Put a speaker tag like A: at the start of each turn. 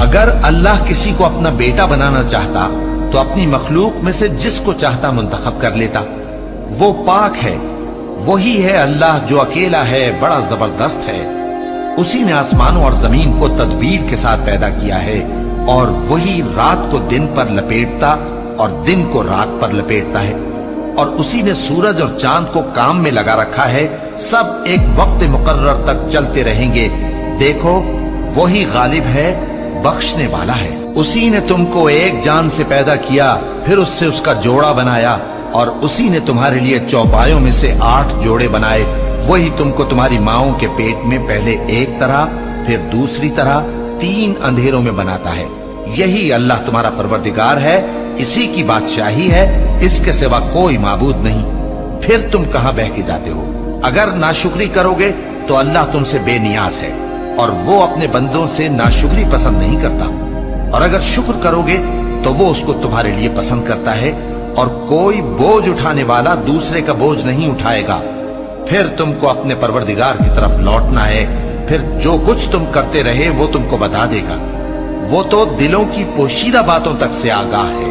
A: اگر اللہ کسی کو اپنا بیٹا بنانا چاہتا تو اپنی مخلوق میں سے جس کو چاہتا منتخب کر لیتا۔ وہ پاک ہے، وہی ہے اللہ جو اکیلا ہے، بڑا زبردست ہے۔ اسی نے آسمانوں اور زمین کو تدبیر کے ساتھ پیدا کیا ہے، اور وہی رات کو دن پر لپیٹتا اور دن کو رات پر لپیٹتا ہے، اور اسی نے سورج اور چاند کو کام میں لگا رکھا ہے، سب ایک وقت مقرر تک چلتے رہیں گے۔ دیکھو وہی غالب ہے، بخشنے والا ہے۔ اسی نے تم کو ایک جان سے پیدا کیا، پھر اس سے اس کا جوڑا بنایا، اور اسی نے تمہارے لیے چوپایوں میں سے 8 جوڑے بنائے۔ وہی تم کو تمہاری ماؤں کے پیٹ میں پہلے ایک طرح پھر دوسری طرح 3 اندھیروں میں بناتا ہے۔ یہی اللہ تمہارا پروردگار ہے، اسی کی بادشاہی ہے، اس کے سوا کوئی معبود نہیں۔ پھر تم کہاں بہہ کے جاتے ہو؟ اگر ناشکری کرو گے تو اللہ تم سے بے نیاز ہے، اور وہ اپنے بندوں سے ناشکری پسند نہیں کرتا، اور اگر شکر کرو گے تو وہ اس کو تمہارے لیے پسند کرتا ہے، اور کوئی بوجھ اٹھانے والا دوسرے کا بوجھ نہیں اٹھائے گا۔ پھر تم کو اپنے پروردگار کی طرف لوٹنا ہے، پھر جو کچھ تم کرتے رہے وہ تم کو بتا دے گا۔ وہ تو دلوں کی پوشیدہ باتوں تک سے آگاہ ہے۔